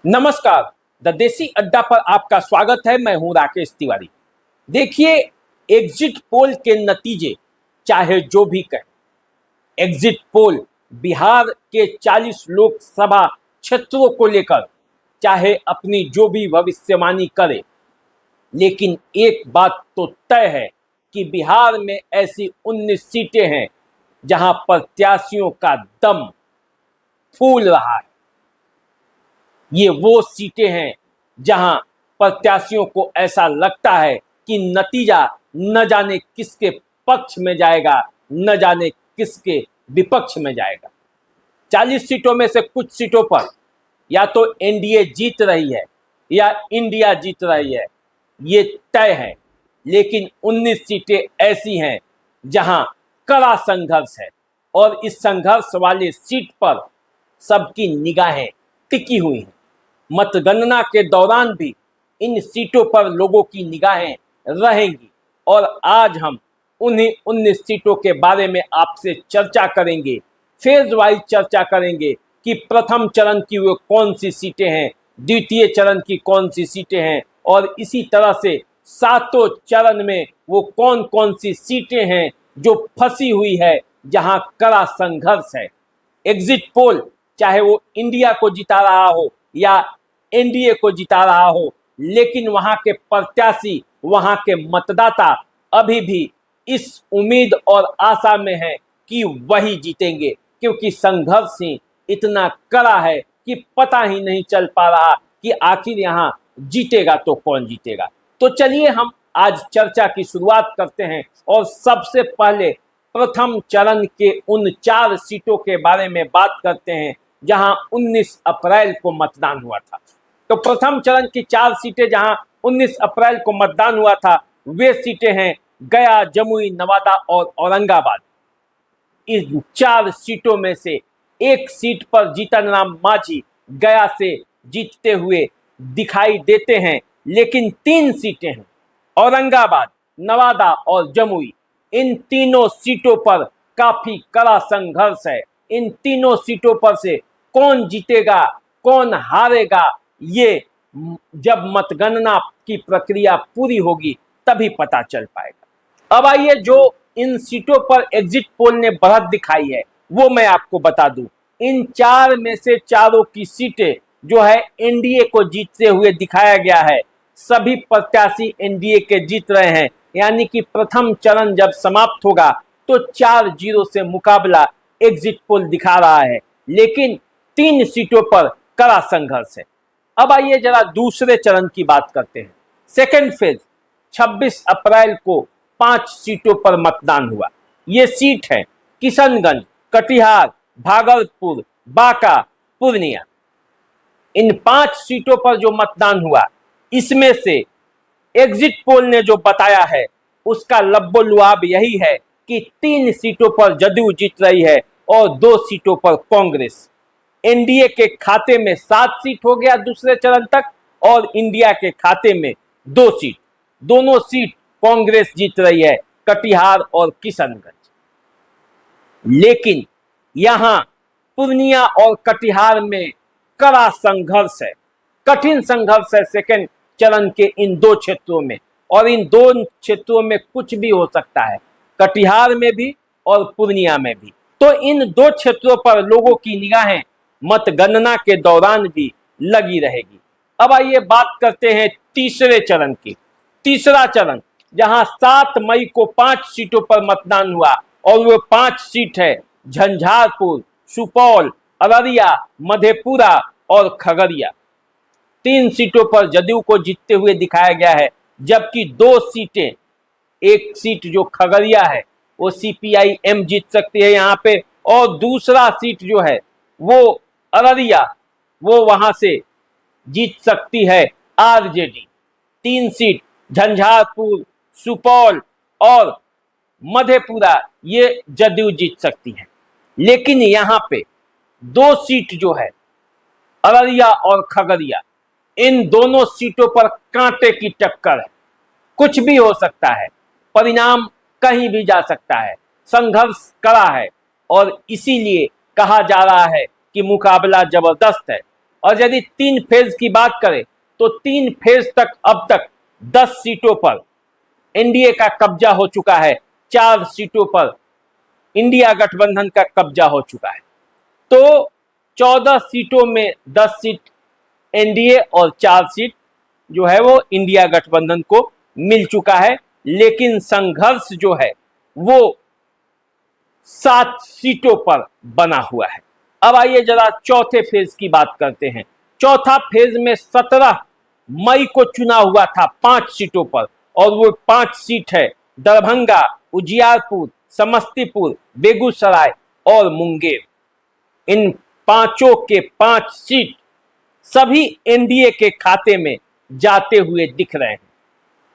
नमस्कार। द देसी अड्डा पर आपका स्वागत है। मैं हूं राकेश तिवारी। देखिए, एग्जिट पोल के नतीजे चाहे जो भी कहें, एग्जिट पोल बिहार के 40 लोकसभा क्षेत्रों को लेकर चाहे अपनी जो भी भविष्यवाणी करे, लेकिन एक बात तो तय है कि बिहार में ऐसी 19 सीटें हैं जहां प्रत्याशियों का दम फूल रहा है। ये वो सीटें हैं जहां प्रत्याशियों को ऐसा लगता है कि नतीजा न जाने किसके पक्ष में जाएगा, न जाने किसके विपक्ष में जाएगा। 40 सीटों में से कुछ सीटों पर या तो एनडीए जीत रही है या इंडिया जीत रही है, ये तय है। लेकिन 19 सीटें ऐसी हैं जहां कड़ा संघर्ष है और इस संघर्ष वाले सीट पर सबकी निगाहें टिकी हुई हैं। मतगणना के दौरान भी इन सीटों पर लोगों की निगाहें रहेंगी और आज हम उन्हीं 19 सीटों के बारे में आपसे चर्चा करेंगे। फेज वाइज चर्चा करेंगे कि प्रथम चरण की वो कौन सी सीटें हैं, द्वितीय चरण की कौन सी सीटें हैं और इसी तरह से सातों चरण में वो कौन कौन सी सीटें हैं जो फंसी हुई है, जहां कड़ा संघर्ष है। एग्जिट पोल चाहे वो इंडिया को जिता रहा हो या एनडीए को जिता रहा हो, लेकिन वहां के प्रत्याशी, वहां के मतदाता अभी भी इस उम्मीद और आशा में हैं कि वही जीतेंगे, क्योंकि संघर्ष ही इतना कड़ा है कि पता ही नहीं चल पा रहा कि आखिर यहाँ जीतेगा तो कौन जीतेगा। तो चलिए हम आज चर्चा की शुरुआत करते हैं और सबसे पहले प्रथम चरण के उन 4 सीटों के बारे में बात करते हैं जहां 19 अप्रैल को मतदान हुआ था। तो प्रथम चरण की 4 सीटें जहां 19 अप्रैल को मतदान हुआ था, वे सीटें हैं गया, जमुई, नवादा और औरंगाबाद। इन 4 सीटों में से एक सीट पर जीतन राम मांझी गया से जीतते हुए दिखाई देते हैं, लेकिन 3 सीटें हैं औरंगाबाद, नवादा और जमुई। इन तीनों सीटों पर काफी कड़ा संघर्ष है। इन तीनों सीटों पर से कौन जीतेगा, कौन हारेगा, ये जब मतगणना की प्रक्रिया पूरी होगी तभी पता चल पाएगा। अब आइए, जो इन सीटों पर एग्जिट पोल ने बढ़त दिखाई है वो मैं आपको बता दूं। इन 4 में से चारों की सीटें जो है एनडीए को जीतते हुए दिखाया गया है। सभी प्रत्याशी एनडीए के जीत रहे हैं, यानी कि प्रथम चरण जब समाप्त होगा तो 4-0 से मुकाबला एग्जिट पोल दिखा रहा है, लेकिन 3 सीटों पर कड़ा संघर्ष है। अब आइए जरा दूसरे चरण की बात करते हैं। सेकेंड फेज 26 अप्रैल को 5 सीटों पर मतदान हुआ। ये सीट है किशनगंज, कटिहार, भागलपुर, बांका, पूर्णिया। इन 5 सीटों पर जो मतदान हुआ, इसमें से एग्जिट पोल ने जो बताया है उसका लब्बो-लुआब यही है कि 3 सीटों पर जदयू जीत रही है और 2 सीटों पर कांग्रेस। एनडीए के खाते में 7 सीट हो गया दूसरे चरण तक और इंडिया के खाते में 2 सीट। दोनों सीट कांग्रेस जीत रही है, कटिहार और किशनगंज। लेकिन यहां पूर्णिया और कटिहार में कड़ा संघर्ष है, कठिन संघर्ष है सेकेंड चरण के इन 2 क्षेत्रों में, और इन 2 क्षेत्रों में कुछ भी हो सकता है, कटिहार में भी और पूर्णिया में भी। तो इन 2 क्षेत्रों पर लोगों की निगाहें मतगणना के दौरान भी लगी रहेगी। अब आइए बात करते हैं तीसरे चरण की। तीसरा चरण जहां 7 मई को 5 सीटों पर मतदान हुआ और वो 5 सीट है झंझारपुर, सुपौल, अररिया, मधेपुरा और खगड़िया। 3 सीटों पर जदयू को जीतते हुए दिखाया गया है, जबकि 2 सीटें, एक सीट जो खगड़िया है वो सीपीआई-एम जीत सकती है यहाँ पे, और दूसरा सीट जो है वो अररिया, वो वहां से जीत सकती है आरजेडी। 3 सीट झंझारपुर, सुपौल और मधेपुरा ये जदयू जीत सकती है। लेकिन यहाँ पे 2 सीट जो है अररिया और खगड़िया, इन दोनों सीटों पर कांटे की टक्कर है। कुछ भी हो सकता है, परिणाम कहीं भी जा सकता है, संघर्ष कड़ा है और इसीलिए कहा जा रहा है कि मुकाबला जबरदस्त है। और यदि 3 फेज की बात करें तो 3 फेज तक अब तक 10 सीटों पर एनडीए का कब्जा हो चुका है, 4 सीटों पर इंडिया गठबंधन का कब्जा हो चुका है। तो 14 सीटों में 10 सीट एनडीए और 4 सीट जो है वो इंडिया गठबंधन को मिल चुका है, लेकिन संघर्ष जो है वो 7 सीटों पर बना हुआ है। अब आइए जरा चौथे फेज की बात करते हैं। चौथा फेज में 17 मई को चुनाव हुआ था 5 सीटों पर, और वो 5 सीट है दरभंगा, उजियारपुर, समस्तीपुर, बेगूसराय और मुंगेर। इन पांचों के 5 सीट सभी एनडीए के खाते में जाते हुए दिख रहे हैं।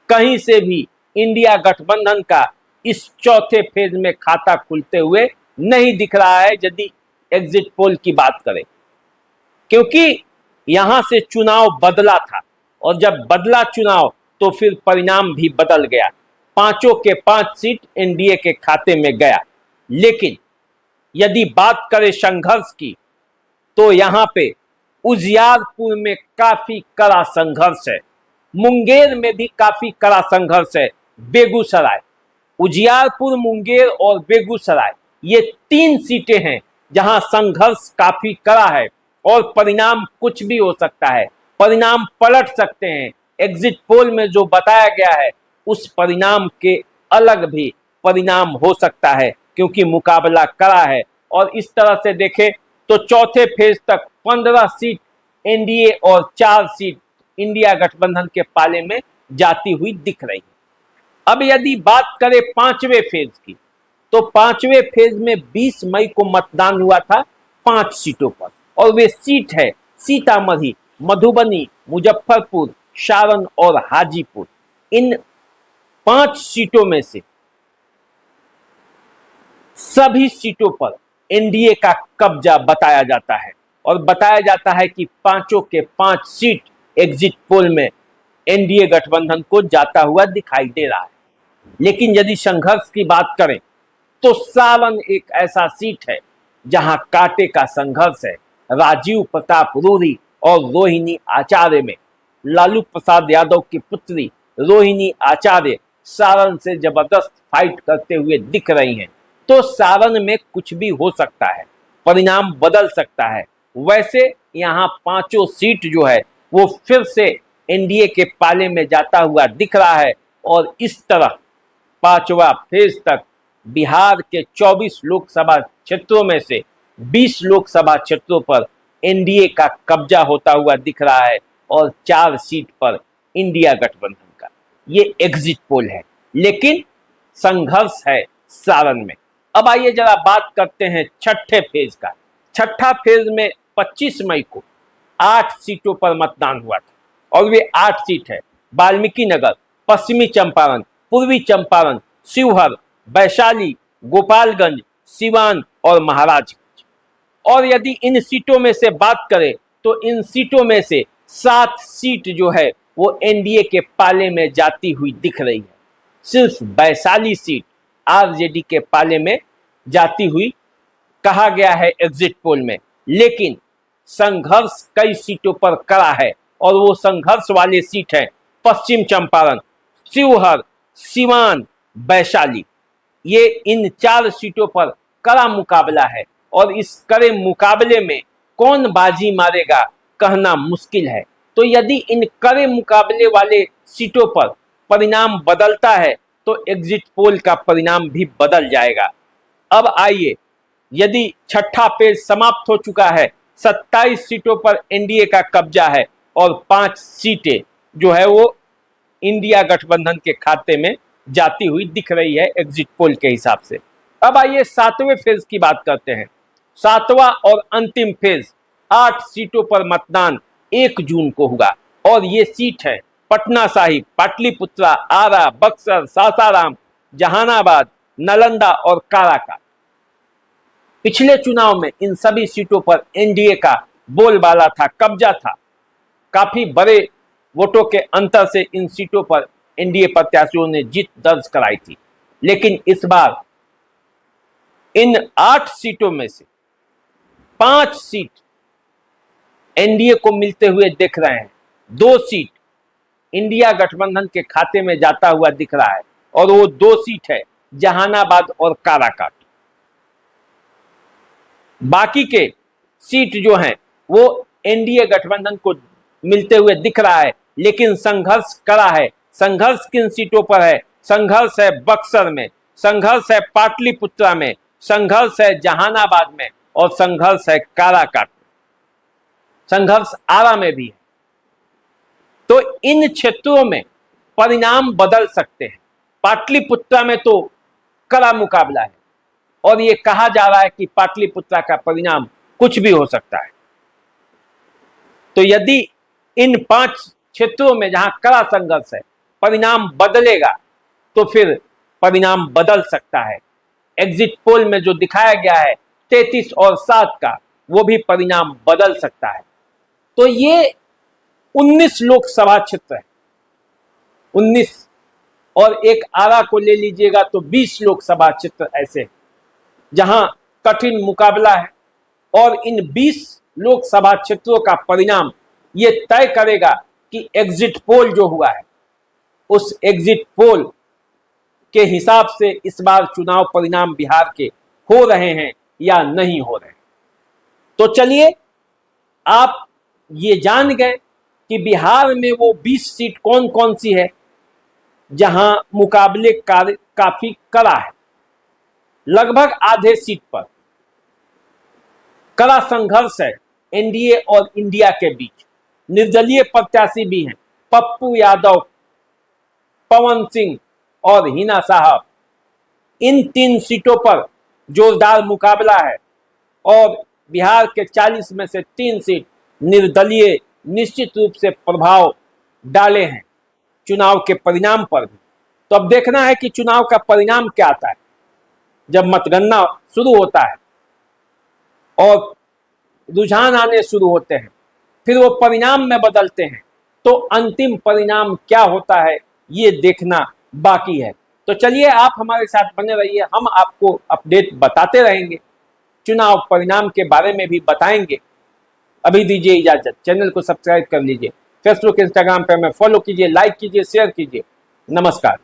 कहीं से भी इंडिया गठबंधन का इस चौथे फेज में खाता खुलते हुए नहीं दिख रहा है यदि एग्जिट पोल की बात करें, क्योंकि यहां से चुनाव बदला था, और जब बदला चुनाव तो फिर परिणाम भी बदल गया। पांचों के 5 सीट एनडीए के खाते में गया। लेकिन यदि बात करें संघर्ष की तो यहां पे उजियारपुर में काफी कड़ा संघर्ष है, मुंगेर में भी काफी कड़ा संघर्ष है, बेगूसराय, उजियारपुर, मुंगेर और बेगूसराय ये 3 सीटें हैं जहां संघर्ष काफी कड़ा है और परिणाम कुछ भी हो सकता है, परिणाम पलट सकते हैं। एग्जिट पोल में जो बताया गया है उस परिणाम के अलग भी परिणाम हो सकता है, क्योंकि मुकाबला कड़ा है। और इस तरह से देखें तो चौथे फेज तक 15 सीट एनडीए और 4 सीट इंडिया गठबंधन के पाले में जाती हुई दिख रही है। अब यदि बात करें 5वें फेज की तो 5वें फेज में 20 मई को मतदान हुआ था 5 सीटों पर, और वे सीट है सीतामढ़ी, मधुबनी, मुजफ्फरपुर, सारण और हाजीपुर। इन 5 सीटों में से सभी सीटों पर एनडीए का कब्जा बताया जाता है, और बताया जाता है कि पांचों के 5 सीट एग्जिट पोल में एनडीए गठबंधन को जाता हुआ दिखाई दे रहा है। लेकिन यदि संघर्ष की बात करें तो सारण एक ऐसा सीट है जहां कांटे का संघर्ष है। राजीव प्रताप रूडी और रोहिणी आचार्य में लालू प्रसाद यादव की पुत्री रोहिणी आचार्य सारण से जबरदस्त फाइट करते हुए दिख रही हैं। तो सारण में कुछ भी हो सकता है, परिणाम बदल सकता है। वैसे यहाँ 5 सीट जो है वो फिर से एनडीए के पाले में जाता हुआ दिख रहा है, और इस तरह 5वां फेज तक बिहार के 24 लोकसभा क्षेत्रों में से 20 लोकसभा क्षेत्रों पर एनडीए का कब्जा होता हुआ दिख रहा है, और 4 सीट पर इंडिया गठबंधन का। ये एग्जिट पोल है, लेकिन संघर्ष है सारण में। अब आइए जरा बात करते हैं छठे फेज का। छठा फेज में 25 मई को 8 सीटों पर मतदान हुआ था, और वे 8 सीट है वाल्मीकि नगर, पश्चिमी चंपारण, पूर्वी चंपारण, शिवहर, वैशाली, गोपालगंज, सिवान और महाराजगंज। और यदि इन सीटों में से बात करें तो इन सीटों में से 7 सीट जो है वो एनडीए के पाले में जाती हुई दिख रही है। सिर्फ वैशाली सीट आरजेडी के पाले में जाती हुई कहा गया है एग्जिट पोल में, लेकिन संघर्ष कई सीटों पर कड़ा है, और वो संघर्ष वाले सीट है पश्चिम चंपारण, शिवहर, सिवान, वैशाली। ये इन 4 सीटों पर कड़ा मुकाबला है, और इस कड़े मुकाबले में कौन बाजी मारेगा कहना मुश्किल है। तो यदि इन कड़े मुकाबले वाले सीटों पर परिणाम बदलता है तो एग्जिट पोल का परिणाम भी बदल जाएगा। अब आइए, यदि छठा फेज समाप्त हो चुका है, 27 सीटों पर एनडीए का कब्जा है, और 5 सीटें जो है वो इंडिया गठबंधन के खाते में जाती हुई दिख रही है एग्जिट पोल के हिसाब से। अब आइए 7वें फेज की बात करते हैं। 7वां और अंतिम फेज 8 सीटों पर मतदान 1 जून को होगा, और ये सीट है पटना साहिब, पाटलिपुत्रा, आरा, बक्सर, सासाराम, जहानाबाद, नालंदा और काराकाट। पिछले चुनाव में इन सभी सीटों पर एनडीए का बोलबाला था, कब्जा था। काफी बड़े वोटों के अंतर से इन सीटों पर एनडीए प्रत्याशियों ने जीत दर्ज कराई थी। लेकिन इस बार इन 8 सीटों में से 5 सीट एनडीए को मिलते हुए दिख रहे हैं। 2 सीट इंडिया गठबंधन के खाते में जाता हुआ दिख रहा है और वो 2 सीट है जहानाबाद और काराकाट। बाकी के सीट जो हैं वो एनडीए गठबंधन को मिलते हुए दिख रहा है, लेकिन संघर्ष कड़ा है। संघर्ष किन सीटों पर है? संघर्ष है बक्सर में, संघर्ष है पाटलिपुत्रा में, संघर्ष है जहानाबाद में और संघर्ष है काराकाट में, संघर्ष आरा में भी है। तो इन क्षेत्रों में परिणाम बदल सकते हैं। पाटलिपुत्रा में तो कड़ा मुकाबला है और ये कहा जा रहा है कि पाटलिपुत्रा का परिणाम कुछ भी हो सकता है। तो यदि इन 5 क्षेत्रों में जहां कड़ा संघर्ष है परिणाम बदलेगा तो फिर परिणाम बदल सकता है। एग्जिट पोल में जो दिखाया गया है 33 और 7 का, वो भी परिणाम बदल सकता है। तो ये 19 लोकसभा क्षेत्र है, 19 और एक आरा को ले लीजिएगा तो 20 लोकसभा क्षेत्र ऐसे जहां कठिन मुकाबला है और इन 20 लोकसभा क्षेत्रों का परिणाम ये तय करेगा कि एग्जिट पोल जो हुआ है उस एग्जिट पोल के हिसाब से इस बार चुनाव परिणाम बिहार के हो रहे हैं या नहीं हो रहे हैं। तो चलिए, आप ये जान गए कि बिहार में वो 20 सीट कौन कौन सी है जहां मुकाबले काफी कड़ा है। लगभग आधे सीट पर कड़ा संघर्ष है एनडीए और इंडिया के बीच। निर्दलीय प्रत्याशी भी हैं, पप्पू यादव, पवन सिंह और हिना साहब। इन 3 सीटों पर जोरदार मुकाबला है और बिहार के 40 में से 3 सीट निर्दलीय निश्चित रूप से प्रभाव डाले हैं चुनाव के परिणाम पर भी। तो अब देखना है कि चुनाव का परिणाम क्या आता है। जब मतगणना शुरू होता है और रुझान आने शुरू होते हैं, फिर वो परिणाम में बदलते हैं, तो अंतिम परिणाम क्या होता है ये देखना बाकी है। तो चलिए, आप हमारे साथ बने रहिए, हम आपको अपडेट बताते रहेंगे, चुनाव परिणाम के बारे में भी बताएंगे। अभी दीजिए इजाजत, चैनल को सब्सक्राइब कर लीजिए, फेसबुक इंस्टाग्राम पे हमें फॉलो कीजिए, लाइक कीजिए, शेयर कीजिए। नमस्कार।